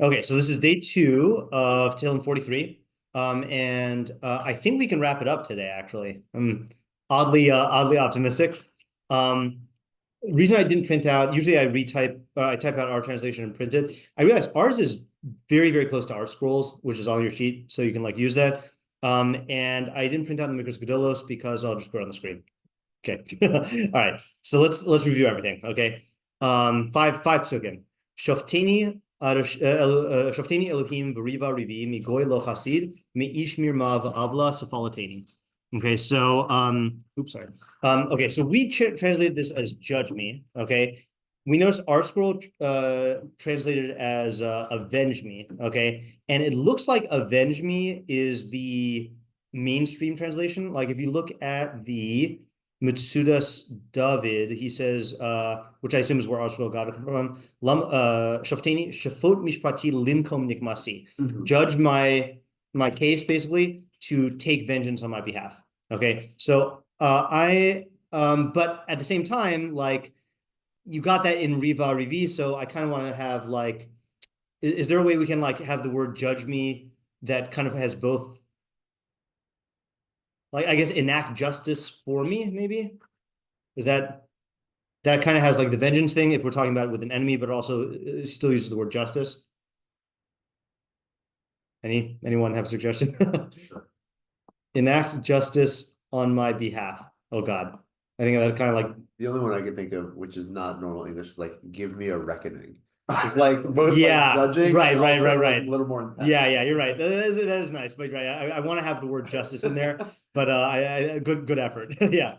Okay, so this is day 2 of Tehilim 43. And I think we can wrap it up today, actually. I'm oddly optimistic. Um, reason I didn't print out, usually I type out our translation and print it. I realized ours is very, very close to our scrolls, which is on your sheet, so you can like use that. And I didn't print out the Mikros Gedolos because I'll just put it on the screen. Okay. All right. So let's review everything. Okay. Five psukim. Shofteini Shofteini Elohim v'riva Rivi migoy lo chasid meish mirma v'avla sefalateni. Okay, so oops, sorry. Okay, so we translated this as judge me. Okay, we notice our scroll translated as avenge me. Okay, and it looks like avenge me is the mainstream translation. Like if you look at the Mitsudas David, he says, which I assume is where our scroll got it from. Shofteini shafot mishpati linkom nikmasi. Judge my case, basically, to take vengeance on my behalf. Okay, so but at the same time, like you got that in Rivi, so I kind of want to have like, is there a way we can like have the word judge me that kind of has both? Like, I guess enact justice for me, maybe? Is that kind of has like the vengeance thing if we're talking about it with an enemy, but also still uses the word justice? Anyone have a suggestion? Enact justice on my behalf. Oh God. I think that's kind of like The only one I can think of, which is not normal English, is like "give me a reckoning." It's like both yeah, like judging, right, and right, also, right, like, right. a little more intense. Yeah, you're right. That is nice, but right, I want to have the word justice in there, but good effort. Yeah,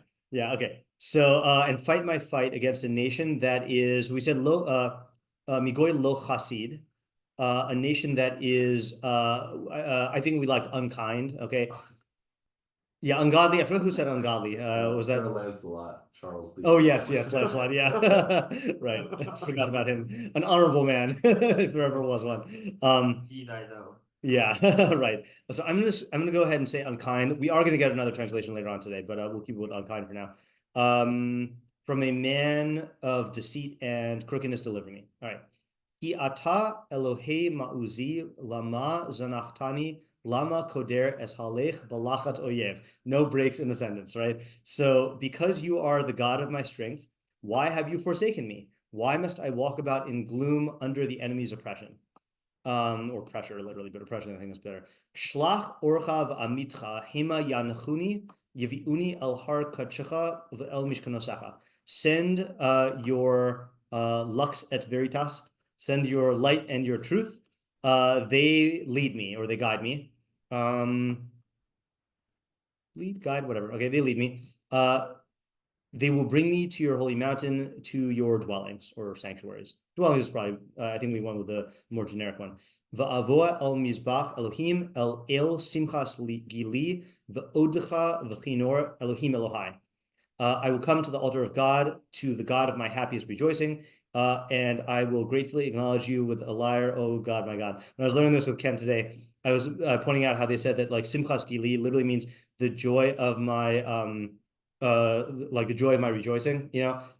okay. So and fight my fight against a nation that is, we said migoy lo chasid, a nation that is I think we liked unkind. Okay, yeah, ungodly. I forgot who said ungodly. Was that Sir Lancelot, Charles Lee? Oh yes, Lancelot. Yeah, right. I forgot about him. An honorable man, if there ever was one. I know. Yeah, right. So I'm gonna go ahead and say unkind. We are gonna get another translation later on today, but we'll keep it with unkind for now. From a man of deceit and crookedness, deliver me. All right. Ki ata Elohei ma'uzi lama zanachtani lama koder es halech balachat oyev. No breaks in the sentence, right? So because you are the God of my strength, why have you forsaken me? Why must I walk about in gloom under the enemy's oppression? Or pressure, literally, but oppression I think is better. Shlach orcha v'amitcha hema yanchuni yiviuni al har kachecha v'el mishkanosecha. Send your lux et veritas. Send your light and your truth. They lead me or they guide me. Lead, guide, whatever. Okay, they lead me. They will bring me to your holy mountain, to your dwellings or sanctuaries. Dwellings is probably, I think we went with the more generic one. Va'avoa el mizbach Elohim el simchas gili v'odecha v'chinor Elohim Elohai. I will come to the altar of God, to the God of my happiest rejoicing, and I will gratefully acknowledge you with a lyre, oh God, my God. When I was learning this with Ken today, I was pointing out how they said that like simchas gili literally means the joy of my like the joy of my rejoicing,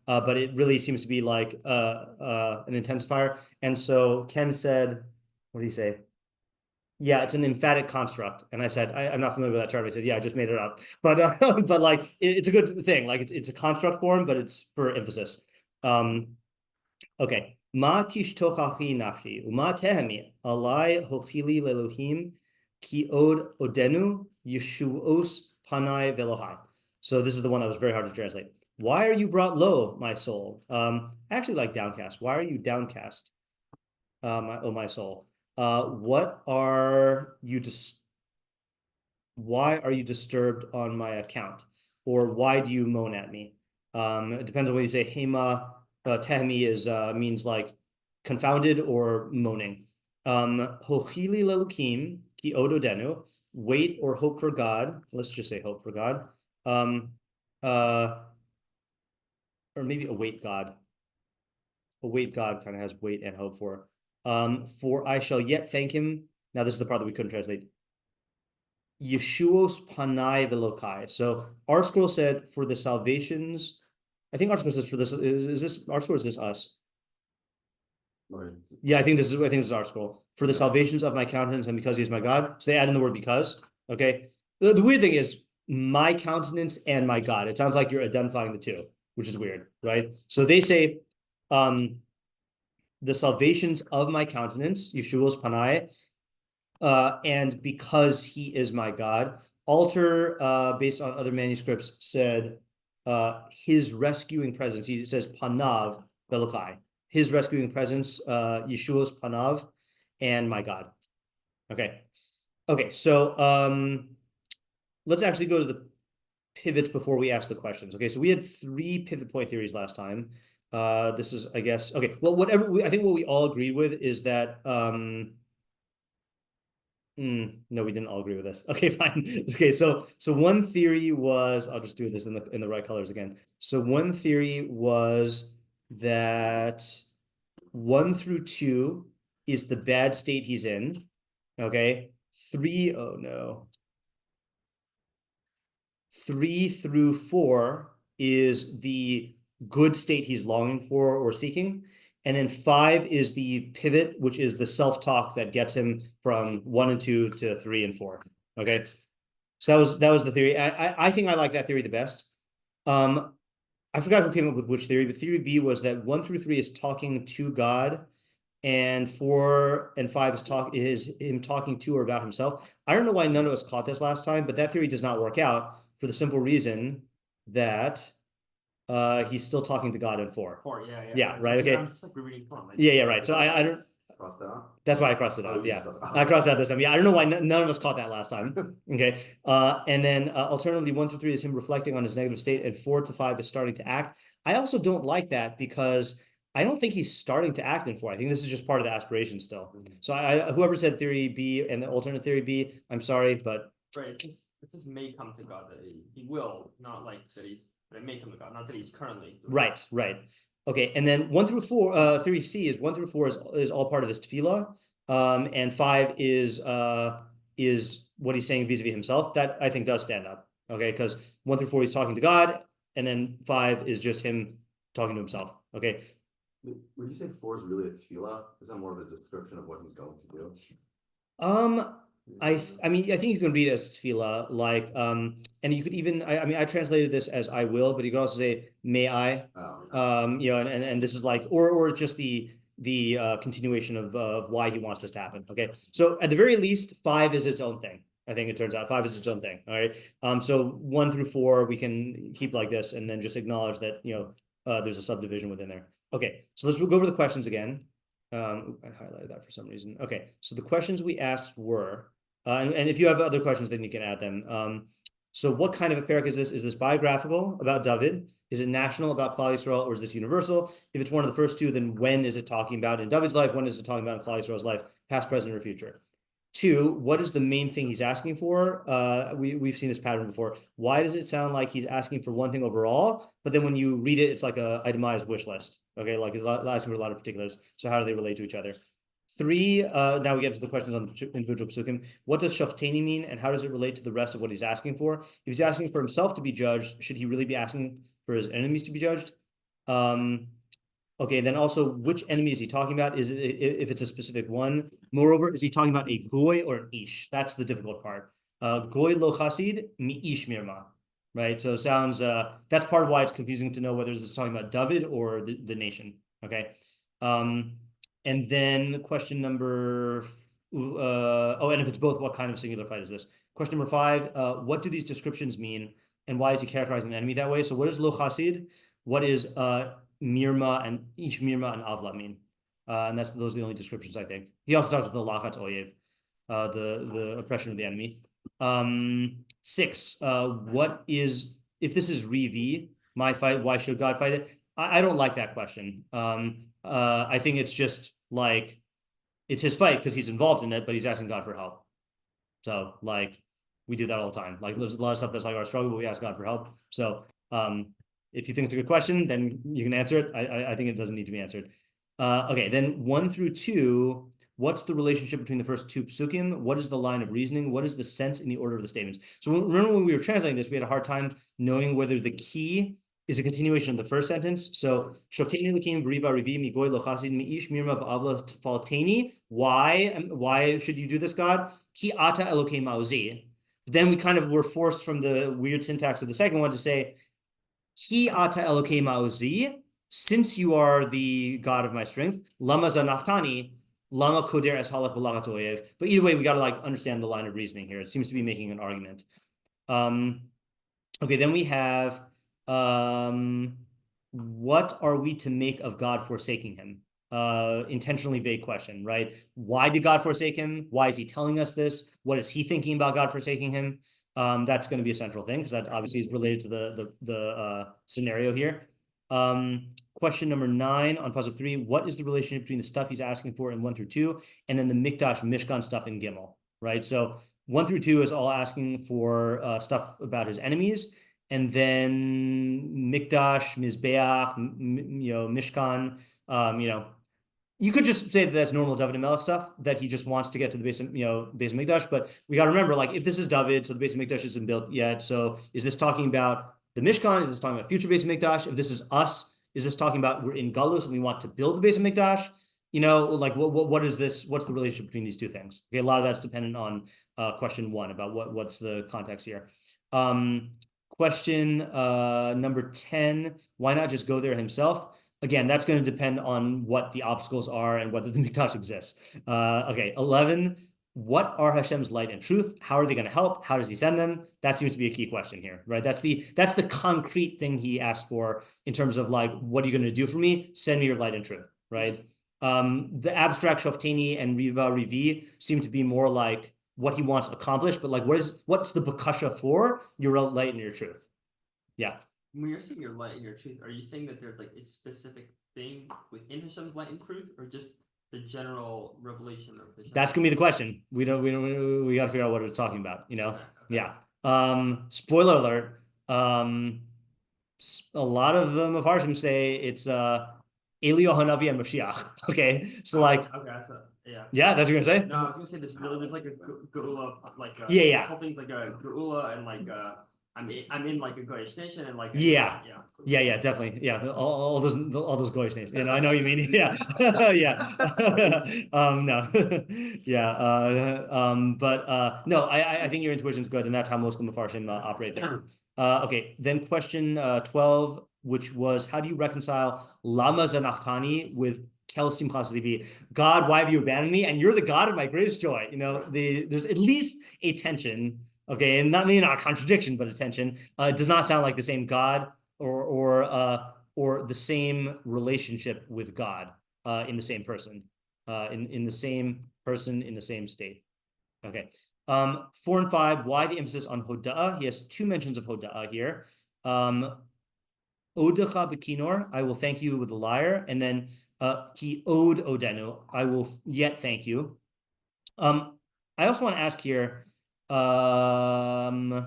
but it really seems to be like an intensifier. And so Ken said, what did he say? Yeah, it's an emphatic construct. And I said, I'm not familiar with that term. I said, yeah, I just made it up. But but like it's a good thing. Like it's a construct form, but it's for emphasis. Okay. Ma tishtochachi nafshi uma tehemi alai hochili lelohim ki od odenu yeshuos panai velohai. So this is the one that was very hard to translate. Why are you brought low, my soul? Actually, like downcast. Why are you downcast, my soul? What are you why are you disturbed on my account? Or why do you moan at me? It depends on what you say. Hema tehmi is means like confounded or moaning. Hochili lelukim ki ododenu. Wait or hope for God. Let's just say hope for God. Or maybe await God. Await God kind of has wait and hope for. For I shall yet thank him. Now this is the part that we couldn't translate. Yeshuos panai velokai. So our scroll said for the salvations. I think our scroll says for this. Is this our scroll or is this us? Yeah, I think this is our scroll. For the salvations of my countenance and because he is my God. So they add in the word because. Okay. The weird thing is my countenance and my God. It sounds like you're identifying the two, which is weird, right? So they say, the salvations of my countenance, Yeshua's panai, and because he is my God. Alter, based on other manuscripts, said his rescuing presence. He says panav belokai. His rescuing presence, Yeshua's panav, and my God. Okay. Okay, so let's actually go to the pivots before we ask the questions. Okay, so we had 3 pivot point theories last time. This is, I guess, okay. Well, I think what we all agreed with is that no, we didn't all agree with this. Okay, fine. Okay, so one theory was, I'll just do this in the right colors again. So one theory was that 1 through 2 is the bad state he's in. Okay, 3 through 4 is the good state he's longing for or seeking. And then 5 is the pivot, which is the self-talk that gets him from 1 and 2 to 3 and 4. Okay. So that was the theory. I think I like that theory the best. I forgot who came up with which theory, but theory B was that 1 through 3 is talking to God, and 4 and 5 is him talking to or about himself. I don't know why none of us caught this last time, but that theory does not work out for the simple reason that he's still talking to God in 4. Yeah, right. Okay. I'm just like reading from it. Yeah, right. So I don't. Cross that out? That's why I crossed it Oh, out. you Yeah, crossed it out. I crossed out this time. Yeah, I don't know why none of us caught that last time. Okay. And then alternatively, 1 through 3 is him reflecting on his negative state, and 4 to 5 is starting to act. I also don't like that because I don't think he's starting to act in 4. I think this is just part of the aspiration still. So whoever said theory B and the alternate theory B, I'm sorry, but Right, it just may come to God that he will, not like that but it may come to God, not that he's currently doing right. Okay, and then 1 through 4, theory C is 1 through 4 is all part of his tefillah, and 5 is what he's saying vis-a-vis himself. That I think does stand up. Okay, because 1 through 4 he's talking to God, and then 5 is just him talking to himself. Okay. Would you say 4 is really a tefillah? Is that more of a description of what he's going to do? I mean, I think you can read it as tefillah, like, and you could even, I mean, I translated this as I will, but you could also say may I, you know, and this is like, or just the continuation of why he wants this to happen. Okay, so at the very least, 5 is its own thing. I think it turns out 5 is its own thing. All right, so 1 through 4 we can keep like this, and then just acknowledge that there's a subdivision within there. Okay, so let's go over the questions again. I highlighted that for some reason. Okay, so the questions we asked were. And if you have other questions, then you can add them. So what kind of a perek is this? Is this biographical about David? Is it national about Klal Yisrael, or is this universal? If it's one of the first two, then when is it talking about in David's life? When is it talking about in Klal Yisrael's life, past, present, or future? 2, what is the main thing he's asking for? We've seen this pattern before. Why does it sound like he's asking for one thing overall, but then when you read it, it's like a itemized wish list? Okay, like he's asking for a lot of particulars. So how do they relate to each other? 3, now we get to the questions on the individual psukim. What does Shofteini mean, and how does it relate to the rest of what he's asking for? If he's asking for himself to be judged, should he really be asking for his enemies to be judged? Okay, then also, which enemy is he talking about? Is it, if it's a specific one? Moreover, is he talking about a goy or an ish? That's the difficult part. Goy lo chasid, mi ish mirma. Right, so it sounds, that's part of why it's confusing to know whether this is talking about David or the nation. Okay. And then question number, and if it's both, what kind of singular fight is this? Question number 5, what do these descriptions mean, and why is he characterizing the enemy that way? So what is lo chasid? What is mirma and ish mirma and avla mean? And those are the only descriptions, I think. He also talks about the lachat oyev, the oppression of the enemy. 6, what is, if this is Rivi, my fight, why should God fight it? I don't like that question. I think it's just like, it's his fight because he's involved in it, but he's asking God for help. So like, we do that all the time. Like, there's a lot of stuff that's like our struggle, but we ask God for help. So if you think it's a good question, then you can answer it. I think it doesn't need to be answered. Okay, then 1 through 2, what's the relationship between the first 2 psukim? What is the line of reasoning? What is the sense in the order of the statements? So remember when we were translating this, we had a hard time knowing whether the key is a continuation of the first sentence. So Shofteini Elokim v'riva Rivi migoy lo chasid mi'ish mirma v'avla tfalteni. Why should you do this, God? Ki ata Elokim ma'ozi. Then we kind of were forced from the weird syntax of the second one to say, Ki ata Elokim ma'ozi, since you are the God of my strength, lama zanachtani, lama koder es halach b'lachat oyev. But either way, we got to like understand the line of reasoning here. It seems to be making an argument. Okay, then we have, what are we to make of God forsaking him? Intentionally vague question, right? Why did God forsake him? Why is he telling us this? What is he thinking about God forsaking him? That's going to be a central thing because that obviously is related to the scenario here. Question number 9 on puzzle 3. What is the relationship between the stuff he's asking for in 1 through 2 and then the Mikdash Mishkan stuff in Gimel, right? So 1 through 2 is all asking for stuff about his enemies. And then Mikdash, Mizbeach, Mishkan, you could just say that that's normal David and Melech stuff, that he just wants to get to the base of Mikdash. But we got to remember, like, if this is David, so the base of Mikdash isn't built yet. So is this talking about the Mishkan? Is this talking about future base of Mikdash? If this is us, is this talking about we're in Galus and we want to build the base of Mikdash? Like what is this? What's the relationship between these two things? Okay, a lot of that's dependent on question 1 about what's the context here. Question number 10, why not just go there himself? Again, that's going to depend on what the obstacles are and whether the Mikdash exists. Okay, 11, what are Hashem's light and truth? How are they going to help? How does he send them? That seems to be a key question here, right? That's the concrete thing he asked for in terms of like, what are you going to do for me? Send me your light and truth, right? The abstract Shofteini and Rivi seem to be more like what he wants accomplished, but like what's the bakasha for your light and your truth? Yeah. When you're saying your light and your truth, are you saying that there's like a specific thing within Hashem's light and truth, or just the general revelation of Hashem? That's gonna be the question. We got to figure out what it's talking about. Okay. Yeah. Spoiler alert. A lot of the Mepharshim say it's Elio Hanavi and Mashiach. Okay, so like. Okay, so yeah. Yeah, that's what you're gonna say. No, I was gonna say there's like a geula, like yeah. This whole thing's like a geula and like I'm in like a Goyish nation and like yeah, definitely, yeah. All those Goyish nations. I know what you mean. Yeah, yeah. No, yeah. But no, I think your intuition's good, and that's how most of the Mepharshim operate there. Okay, then question 12, which was how do you reconcile Lama Zanachtani with Kelsim Chaslibi? God, why have you abandoned me? And you're the God of my greatest joy. There's at least a tension. Okay, and maybe not a contradiction, but a tension. It does not sound like the same God or the same relationship with God in the same person, in the same person in the same state. Okay, 4 and 5. Why the emphasis on Hoda'ah? He has 2 mentions of Hoda'ah here. Odecha b'kinor, I will thank you with a lyre, and then ki od odenu, I will yet thank you. I also want to ask here. Why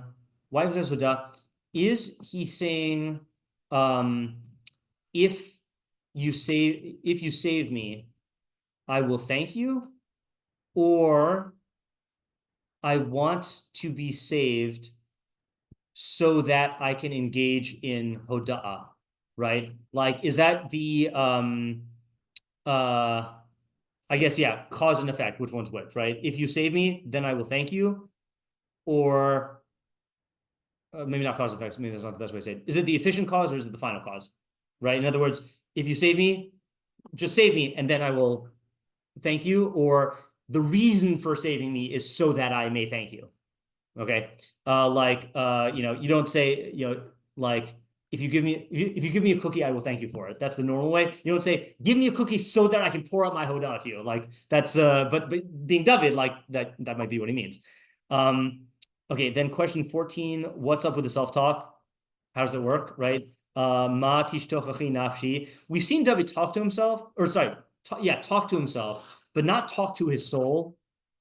was this Hoda'ah? Is he saying, if you save me, I will thank you, or I want to be saved so that I can engage in Hoda'ah, right? Like, is that the I guess, yeah, cause and effect, which one's which, right? If you save me, then I will thank you. Or maybe not cause and effects, maybe that's not the best way to say it. Is it the efficient cause or is it the final cause, right? In other words, if you save me, just save me and then I will thank you, or the reason for saving me is so that I may thank you, okay? You don't say, like, if you give me a cookie, I will thank you for it. That's the normal way. You don't say, give me a cookie so that I can pour out my Hoda'ah to you. Like, that's, but being David, like, that might be what he means. Okay, then question 14, what's up with the self-talk? How does it work, right? Ma tishtochachi nafshi. We've seen David talk to himself, talk to himself, but not talk to his soul.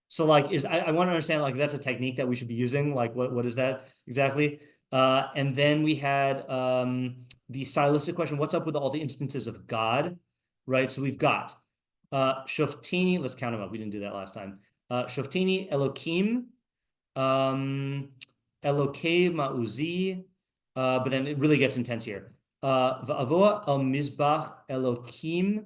So like, I want to understand, like, that's a technique that we should be using. Like, what is that exactly? And then we had the stylistic question, what's up with all the instances of God, right? So we've got Shofteini, let's count them up. We didn't do that last time. Shofteini, Elokim, Elokei Ma'uzi, but then it really gets intense here. Va'avoa el mizbach Elokim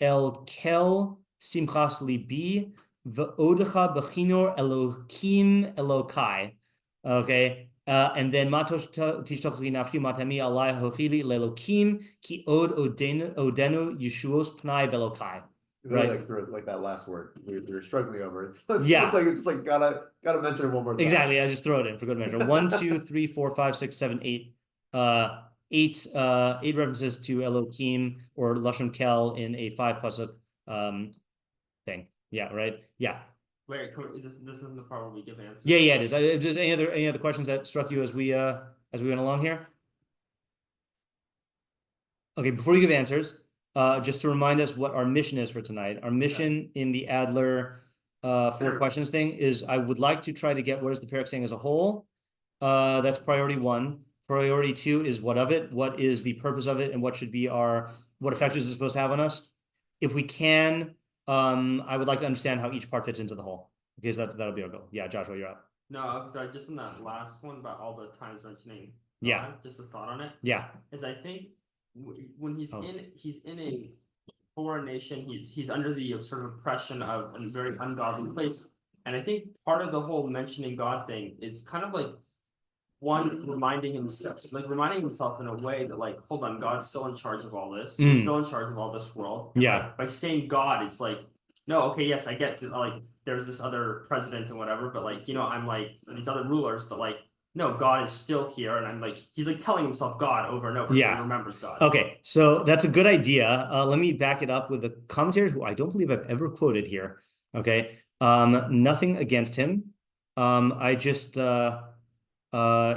el kel simchas libi va'odecha b'chinor Elokim Elokai. Okay. And then Matosh Tishtachli Nafki Matami Alai Hochili Lelokim Ki Od Odenu Yeshuos Pnai Velokai. Right. Like that last word we're struggling over. It's Yeah. just like gotta mention it one more time. Exactly. I just throw it in for good measure. 1, 2, 3, 4, 5, 6, 7, 8. Eight references to Elohim or Lashon Kel in a 5 pasuk thing. Yeah, right. Yeah. Wait, this isn't the part where we give answers. Yeah, it is. Just any other questions that struck you as we went along here? Okay, before we give answers, just to remind us what our mission is for tonight. Our mission in the Adler 4 questions thing is I would like to try to get what is the perek saying as a whole. That's priority 1. Priority 2 is what of it, what is the purpose of it, and what should be what effect is it supposed to have on us. If we can, I would like to understand how each part fits into the whole. Okay, so that'll be our goal. Yeah, Joshua, you're up. No, sorry, just in that last one about all the times mentioning God, yeah, just a thought on it. Yeah, is I think when he's in a foreign nation, he's under the sort of oppression of a very ungodly place, and I think part of the whole mentioning God thing is kind of like reminding himself in a way that like, hold on, God's still in charge of all this. He's still in charge of all this world. Yeah. Like, by saying God, it's like, no, okay, yes, I get like there's this other president and whatever, but like, I'm like these other rulers, but like, no, God is still here, and I'm like, he's like telling himself God over and over. Yeah. So he remembers God. Okay, so that's a good idea. Let me back it up with a commentator who I don't believe I've ever quoted here. Okay. Nothing against him. I just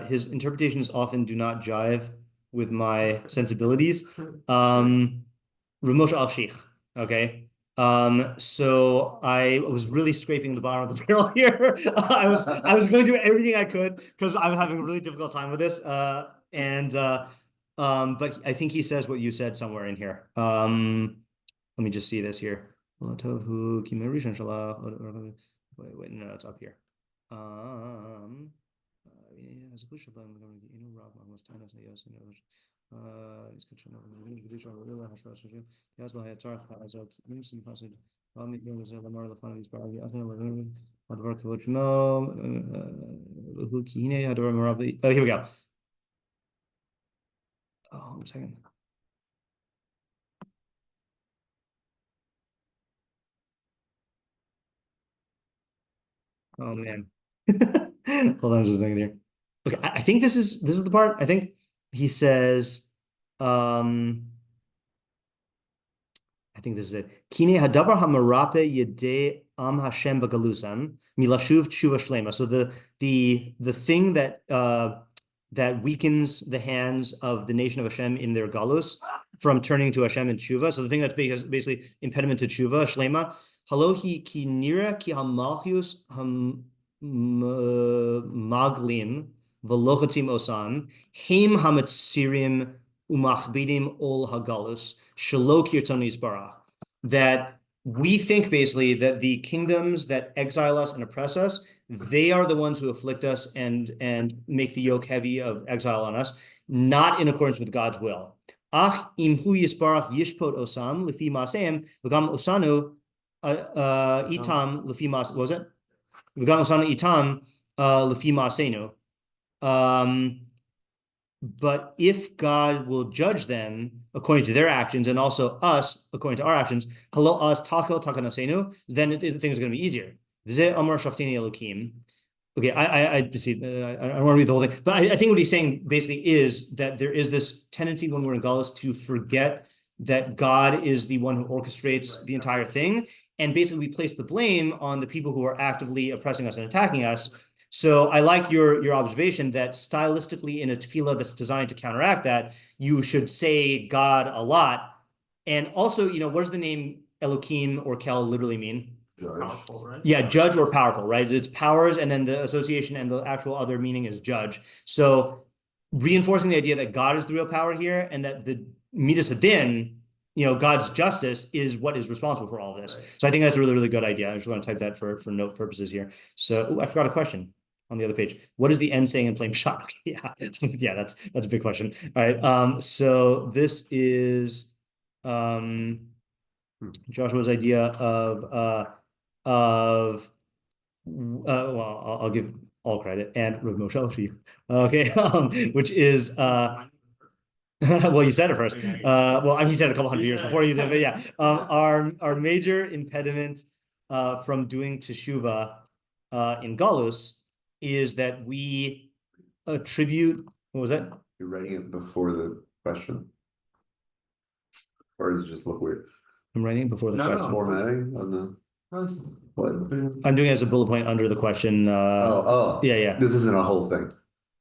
his interpretations often do not jive with my sensibilities. Ramosha al-Sheikh, okay? So I was really scraping the bottom of the barrel here. I was going through everything I could because I was having a really difficult time with this. But I think he says what you said somewhere in here. Let me just see this here. Wait, no, it's up here. Oh, here we go. Oh, 1 second. Oh man. Hold on just a second here. Okay, I think this is the part. I think he says, I think this is it. Kine hadavar hamarape yedei am Hashem b'galusam milashuv tshuva shlema. So the thing that that weakens the hands of the nation of Hashem in their galus from turning to Hashem in tshuva. So the thing that's basically impediment to tshuva shlema. Halohi ki nira ki hamalchius maglim v'lochatim osam heim hamatsirim umachbidim ol hagalus shelo kirton yisbarach. That we think basically that the kingdoms that exile us and oppress us, they are the ones who afflict us and make the yoke heavy of exile on us, not in accordance with God's will. Ach imhu yisbarach yishpot osam lefi maseim v'gam osanu itam lefi mas. What was it? V'gam osanu itam lefi masenu. But if God will judge them according to their actions and also us according to our actions, hello us takel takanasenu, then the thing is going to be easier. Shofteini Elokim. Okay, I see. I don't want to read the whole thing, but I think what he's saying basically is that there is this tendency when we're in Galus to forget that God is the one who orchestrates the entire thing, and basically we place the blame on the people who are actively oppressing us and attacking us. So I like your observation that stylistically in a tefillah that's designed to counteract that, you should say God a lot. And also, what does the name Elohim or Kel literally mean? Judge. Powerful, right? Yeah, judge or powerful, right? It's powers, and then the association and the actual other meaning is judge. So reinforcing the idea that God is the real power here, and that the midas hadin, God's justice is what is responsible for all of this. Right. So I think that's a really, really good idea. I just want to type that for note purposes here. So I forgot a question. on the other page. What is the end saying in plain pshat? Yeah, yeah, that's a big question. All right. So this is Joshua's idea of well, I'll give all credit and Rav Moshe Elfie. Okay, which is well, you said it first. Well, I mean, you said it a couple hundred years before you did, but yeah. Our major impediment from doing teshuvah in Galus is that we attribute, what was that? You're writing it before the question, or does it just look weird? I'm writing before the question. Formatting on the what? I'm doing it as a bullet point under the question. Yeah. This isn't a whole thing.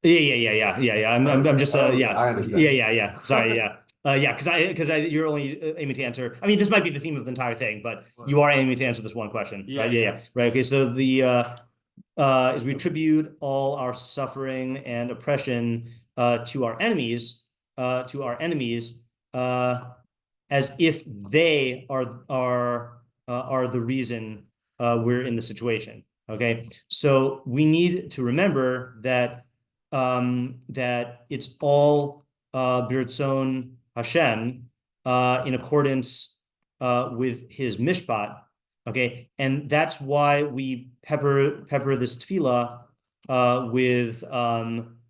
Yeah. I'm just yeah. I understand. Yeah. Sorry, yeah. Because you're only aiming to answer. I mean, this might be the theme of the entire thing, but you are aiming to answer this one question. Yeah. Right? Yeah. Right. Okay. So the is we attribute all our suffering and oppression to our enemies, as if they are the reason we're in the situation. Okay. So we need to remember that that it's all b'ratzon Hashem in accordance with his mishpat, okay, and that's why we pepper this tefillah with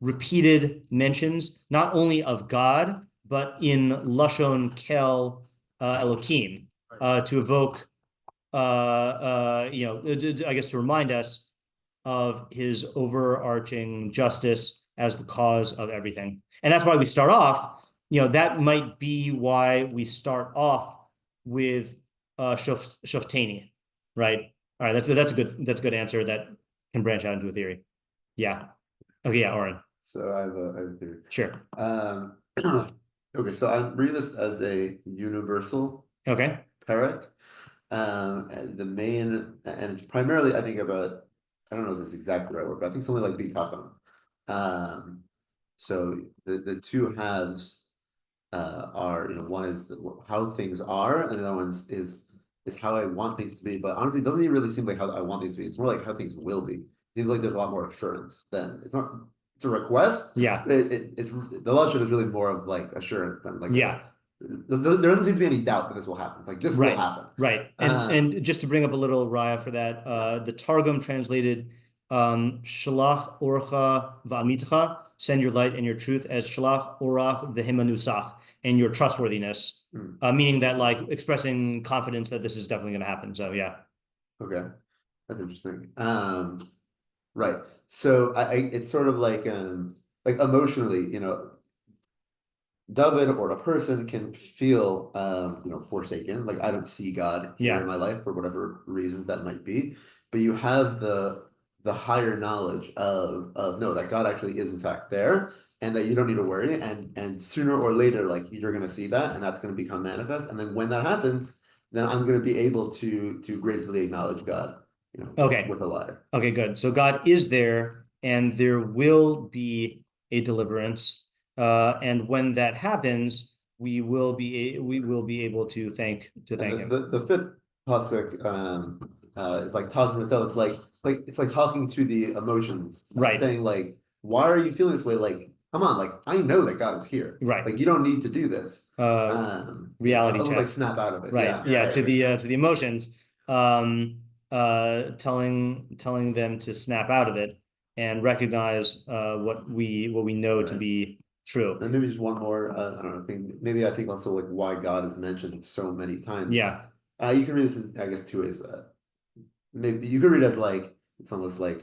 repeated mentions not only of God but in lashon kel Elokim to evoke, I guess to remind us of his overarching justice as the cause of everything. And that's why we start off, that might be why we start off with Shofteini, right? All right, that's a good answer that can branch out into a theory. Yeah. Okay, yeah, Oren. So I have a theory. Sure. Okay, so I'm reading this as a universal perek. The main, and it's primarily, I think, about, I don't know if this is exactly the right word, but I think something like bitachon. So the two halves are, one is how things are, and the other one is how I want things to be. But honestly, it doesn't even really seem like how I want things to be. It's more like how things will be. It seems like there's a lot more assurance than it's not. It's a request. Yeah. It's the lashon is really more of like assurance than like there doesn't seem to be any doubt that this will happen. Like this will happen. Right. And just to bring up a little raya for that, the Targum translated Shalach orcha va'amitcha, send your light and your truth, as Shalach orach v'himanusach, and your trustworthiness, meaning that like expressing confidence that this is definitely going to happen. So yeah. Okay, that's interesting. Right. So it's sort of like emotionally, David or a person can feel forsaken, like I don't see God here in my life for whatever reasons that might be, but you have the higher knowledge of no, that God actually is in fact there, and that you don't need to worry, and sooner or later, like you're going to see that, and that's going to become manifest, and then when that happens, then I'm going to be able to gratefully acknowledge God, with a lie. Okay, good. So God is there, and there will be a deliverance, and when that happens, we will be able to thank Him. The fifth pasuk, like talking to myself, it's like talking to the emotions, right? Saying like, why are you feeling this way? Like, come on, like I know that God is here, right? Like you don't need to do this. Reality check. Like snap out of it, right? Yeah. To the emotions, telling them to snap out of it and recognize what we know to be true. And maybe just one more, I don't know, thing. Maybe I think also like why God is mentioned so many times. Yeah. You can read this in, I guess, two ways. Maybe you could read it as like it's almost like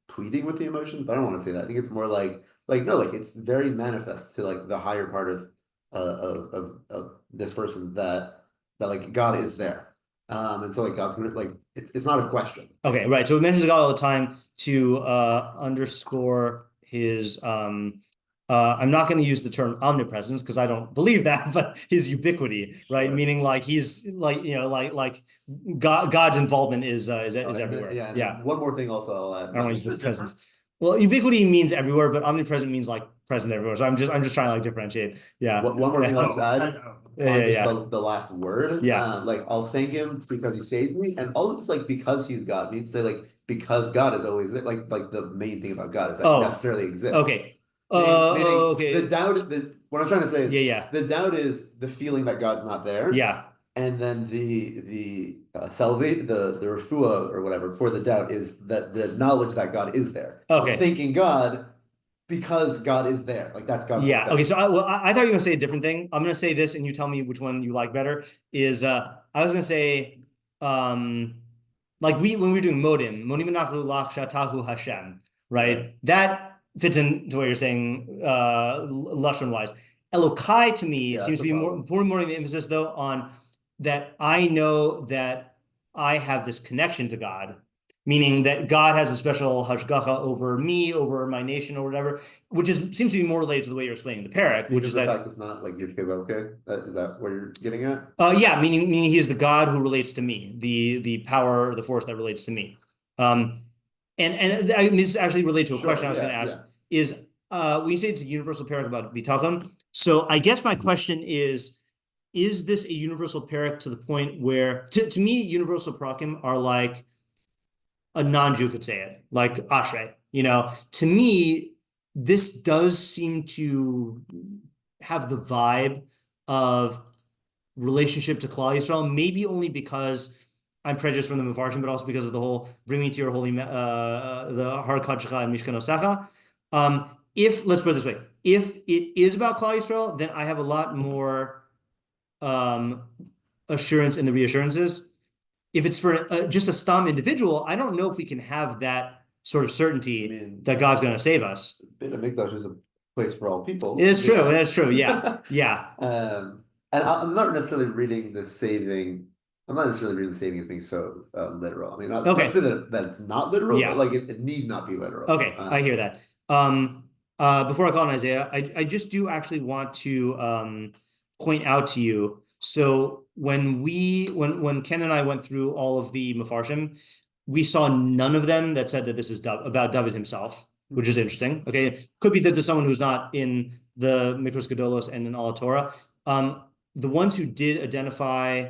pleading with the emotions, but I don't want to say that. I think it's more like no, like it's very manifest to like the higher part of this person that like God is there. And so like God's gonna like it's not a question. Okay, right. So it mentions God all the time to underscore his I'm not going to use the term omnipresence because I don't believe that, but his ubiquity, right? Sure. Meaning like he's like, like God's involvement is everywhere. Yeah. One more thing also I'll add. I don't use the presence. Well, ubiquity means everywhere, but omnipresent means like present everywhere. So I'm just trying to like differentiate. Yeah. One more thing I'll just add the last word. Like I'll thank him because he saved me, and also just like because he's God. Means say like because God is always there. Like the main thing about God is that he necessarily exists. Okay. Meaning okay. The doubt. What I'm trying to say is the doubt is the feeling that God's not there. Yeah. And then the salvation, the refuah or whatever for the doubt is that the knowledge that God is there. Okay. I'm thinking God because God is there. Like that's God's. Yeah. Okay. So I thought you were gonna say a different thing. I'm gonna say this, and you tell me which one you like better. I was gonna say, like when we were doing modim lach shatahu Hashem, right? That fits into what you're saying, lashon wise. Elokai to me seems to be more the emphasis though on that I know that I have this connection to God, meaning that God has a special hashgacha over me, over my nation, or whatever, which seems to be more related to the way you're explaining the perek, which is the that fact it's not like okay. Is that what you're getting at? Yeah, meaning he is the God who relates to me, the power, the force that relates to me. And this actually relates to a question I was going to ask is when you say it's a universal perek about bitachon, so I guess my question is this a universal perek to the point where, to me, universal parakim are like a non-Jew could say it, like Ashrei. To me, this does seem to have the vibe of relationship to Klal Yisrael, maybe only because I'm prejudiced from the Mefarshim, but also because of the whole bring me to your holy, the Har Kadshecha and Mishkan Osecha. Let's put it this way, if it is about Klal Yisrael, then I have a lot more assurance in the reassurances. If it's for just a stam individual, I don't know if we can have that sort of certainty that God's going to save us. Beit HaMikdash is a place for all people. It is true. That's true. Yeah. Yeah. And I'm not necessarily reading the saving. I'm not necessarily reading the saving as being so literal. I mean, not say that it's not literal, but like it need not be literal. Okay, I hear that. Before I call on Isaiah, I just do actually want to point out to you. So when Ken and I went through all of the Mefarshim, we saw none of them that said that this is about David himself, which is interesting. Okay, could be that there's someone who's not in the Mikros Gedolos and in all Torah. The ones who did identify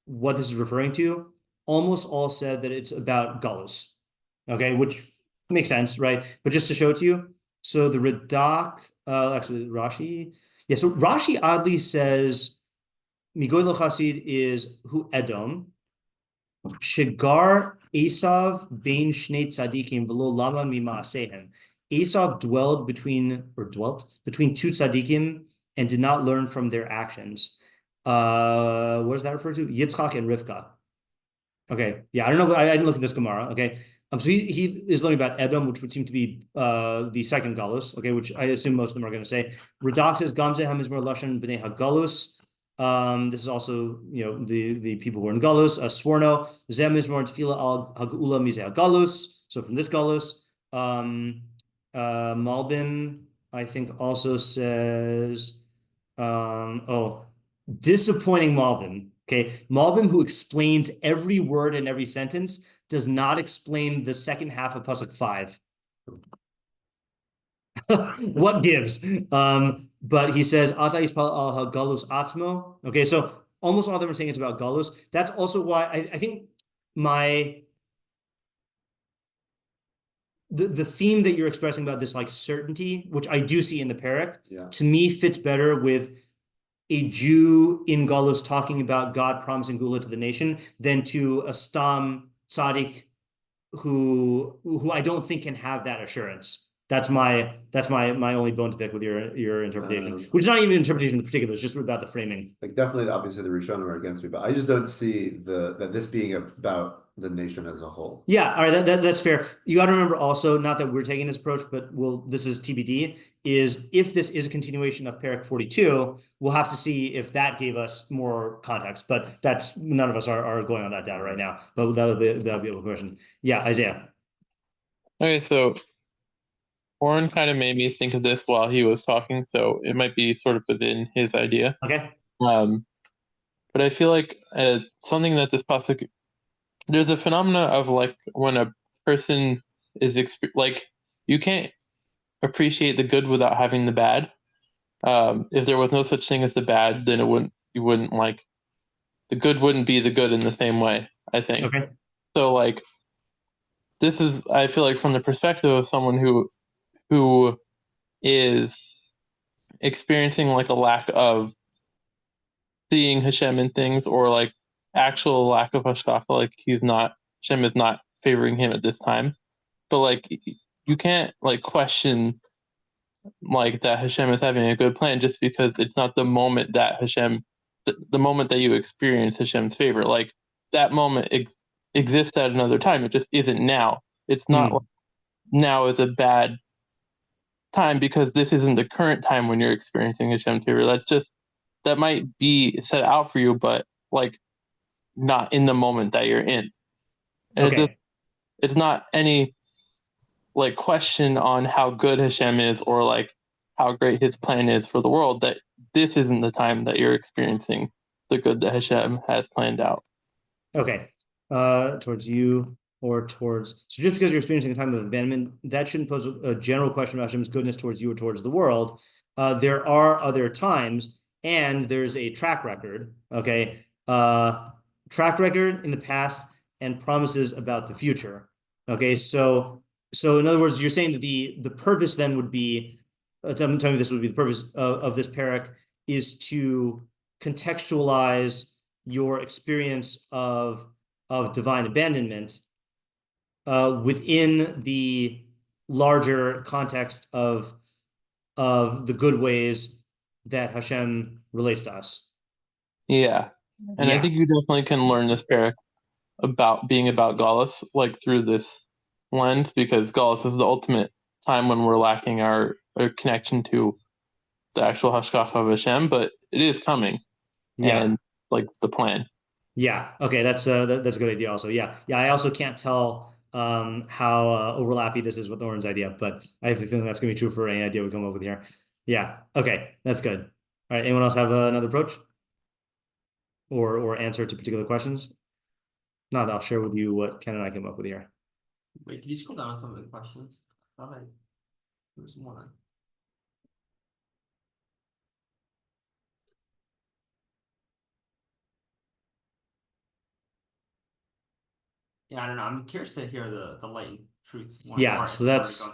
what this is referring to almost all said that it's about Galus. Okay, which makes sense, right? But just to show it to you, so the Radak, actually Rashi, so Rashi oddly says Migoy lo Chasid is hu Edom, Shigar Esav bein shnei tzadikim v'lo lama mima'aseihem. Esav dwelt between two tzadikim and did not learn from their actions. What does that refer to? Yitzchak and Rivka. Okay, yeah, I don't know, but I didn't look at this Gemara. Okay, so he is learning about Edom, which would seem to be the second Galus. Okay, which I assume most of them are going to say. Radak says Gamze Hamizmor Lashon Bnei HaGalus. This is also, the people who are in Galus. Sforno Zem Mizmor Tefila Al Hagula Mize Galus. So from this Galus, Malbim I think also says, disappointing Malbim. Okay, Malbim, who explains every word in every sentence, does not explain the second half of Pasuk 5. What gives? But he says, Ata Yispal al Galus Atmo. Okay, so almost all of them are saying it's about Galus. That's also why I think the theme that you're expressing about this like certainty, which I do see in the perek, to me fits better with a Jew in Galus talking about God promising Gula to the nation than to a Stam Tzaddik who I don't think can have that assurance. That's my only bone to pick with your interpretation, which is not even an interpretation in particular. It's just about the framing. Like definitely, obviously, the Rishonim are against me, but I just don't see that this being about the nation as a whole. Yeah, all right, that's fair. You got to remember also, not that we're taking this approach, but this is TBD. Is if this is a continuation of Perek 42, we'll have to see if that gave us more context. But that's none of us are going on that data right now. But that'll be a question. Yeah, Isaiah. Okay, so Warren kind of made me think of this while he was talking, so it might be sort of within his idea. Okay. But I feel like something that this pasuk, there's a phenomena of like when a person is like you can't appreciate the good without having the bad. If there was no such thing as the bad, then you wouldn't like, the good wouldn't be the good in the same way, I think. Okay. So like, this is, I feel like, from the perspective of someone who is experiencing like a lack of seeing Hashem in things, or like actual lack of hashgacha, like Hashem is not favoring him at this time. But like, you can't like question like that Hashem is having a good plan just because it's not the moment that the moment that you experience Hashem's favor. Like, that moment exists at another time. It just isn't now. It's not like now is a bad time because this isn't the current time when you're experiencing Hashem's favor. That might be set out for you, but like not in the moment that you're in. And it's not any like question on how good Hashem is or like how great his plan is for the world, that this isn't the time that you're experiencing the good that Hashem has planned out. Okay. Towards you or towards, so just because you're experiencing a time of abandonment, that shouldn't pose a general question about Hashem's goodness towards you or towards the world. There are other times, and there's a track record, okay? Track record in the past and promises about the future. Okay, so in other words, you're saying that the purpose then would be, tell me this would be the purpose of this perek, is to contextualize your experience of divine abandonment within the larger context of the good ways that Hashem relates to us. Yeah. And I think you definitely can learn this perek about being about Galus, like through this lens, because Galus is the ultimate time when we're lacking our connection to the actual hashgacha of Hashem, but it is coming. And like the plan. Yeah. Okay. That's a good idea also. Yeah. I also can't tell how overlappy this is with Oren's idea, but I have a feeling that's going to be true for any idea we come up with here. Yeah. Okay. That's good. All right. Anyone else have another approach or answer to particular questions? No, I'll share with you what Ken and I came up with here. Wait, can you scroll down on some of the questions? I thought there was more. Yeah, I don't know. I'm curious to hear the light and truth one. Yeah, so that's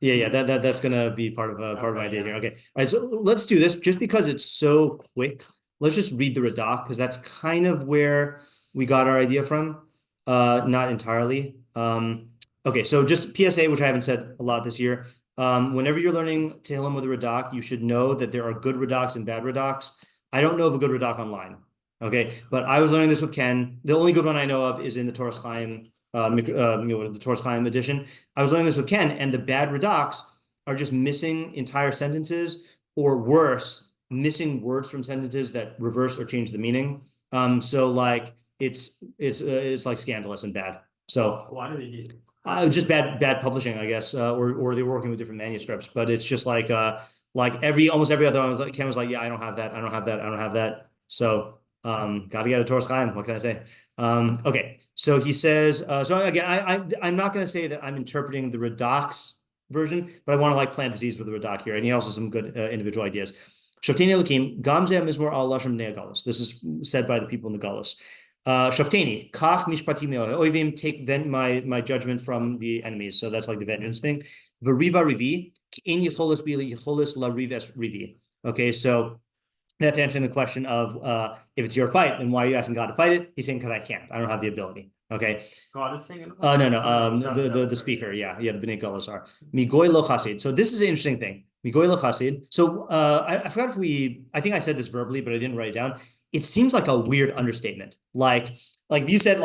that's gonna be part of my idea here. Okay, all right. So let's do this just because it's so quick. Let's just read the Radak because that's kind of where we got our idea from. Not entirely. Okay, so just PSA, which I haven't said a lot this year. Whenever you're learning Tehilim with a Radak, you should know that there are good Radaks and bad Radaks. I don't know of a good Radak online. Okay, but I was learning this with Ken. The only good one I know of is in the Torah Chaim, the Torah Chaim edition. I was learning this with Ken, and the bad Radaks are just missing entire sentences, or worse, missing words from sentences that reverse or change the meaning. So like it's like scandalous and bad. So why do they do just bad publishing, I guess, or they were working with different manuscripts. But it's just like almost every other one, Ken was like, yeah, I don't have that. So got to get a Torah Chaim. What can I say? Okay, so he says. So again, I'm not going to say that I'm interpreting the Radak's version, but I want to like plant the seeds with the Radak here, and he also has some good individual ideas. Shofteini Elokim Gamze Mizmor Al Lashon Bnei Galus. This is said by the people in the Galus. Shofteini, kach mishpatim oivim, take then my judgment from the enemies. So that's like the vengeance thing. V'riva Rivi, in yicholis bili yicholis la rives Rivi. Okay, so that's answering the question of if it's your fight, then why are you asking God to fight it? He's saying because I can't. I don't have the ability. Okay. God is saying it? No. The speaker. Yeah. The Bnei Galus are. Migoy lo chasid. So this is an interesting thing. Migoy lo chasid. So I forgot I think I said this verbally, but I didn't write it down. It seems like a weird understatement. Like if you said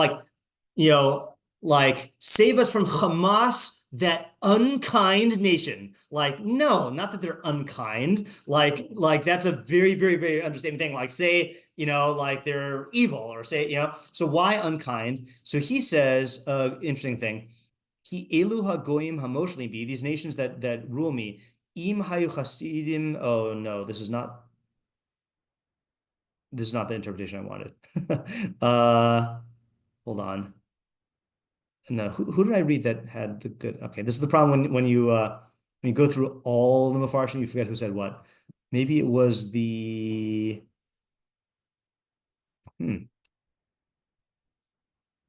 save us from Hamas, that unkind nation. Like, no, not that they're unkind. Like that's a very, very, very understatement thing. Like say, like they're evil, or say, so why unkind? So he says, interesting thing. Ki elu hagoyim hamoshlim bi, these nations that rule me, im hayu chasidim. Oh no, this is not the interpretation I wanted. Hold on. No, who did I read that had the good? Okay, this is the problem when you go through all the Mefarshim, you forget who said what. Maybe it was the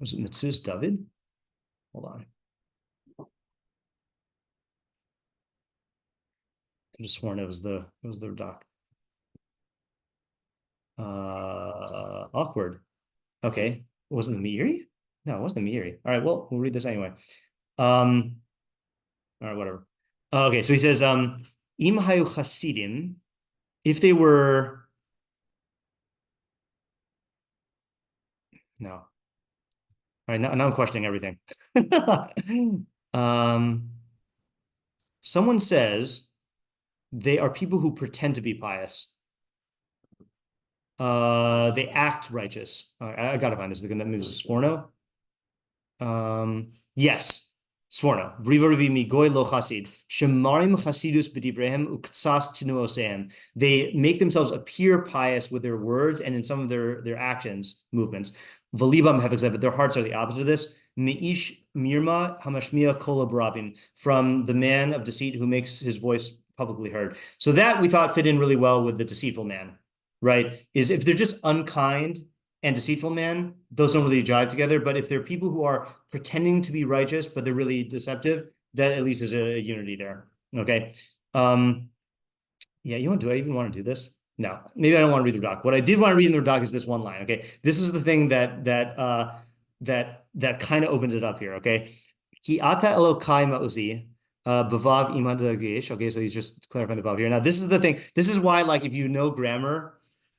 was it Metzus David? Hold on. Could have sworn it was the doc. Awkward. Okay. Was it the Meiri? No, it wasn't the Meiri. All right, well, we'll read this anyway. All right, whatever. Okay, so he says, Im hayu chasidim, if they were no. All right, now I'm questioning everything. Someone says they are people who pretend to be pious. They act righteous. I gotta find this. They're gonna move to Sforno. Yes, Sforno. Rivi mi goy lo chasid. Shemarim chasidus b'divrehem uktsas tinuosehem. They make themselves appear pious with their words and in some of their actions, movements. V'libam hefek, but their hearts are the opposite of this. Meish mirma hamashmiya kol barabim, from the man of deceit who makes his voice publicly heard. So that we thought fit in really well with the deceitful man. Right, is if they're just unkind and deceitful man, those don't really jive together. But if they're people who are pretending to be righteous, but they're really deceptive, that at least is a unity there. Okay. Yeah, do I even want to do this? No, maybe I don't want to read the doc. What I did want to read in the doc is this one line. Okay. This is the thing that kind of opened it up here. Okay. Ki ata Elokai ma'uzi. Bavav imad dagesh. Okay, so he's just clarifying the vav here. Now, this is the thing. This is why, like, if you know grammar,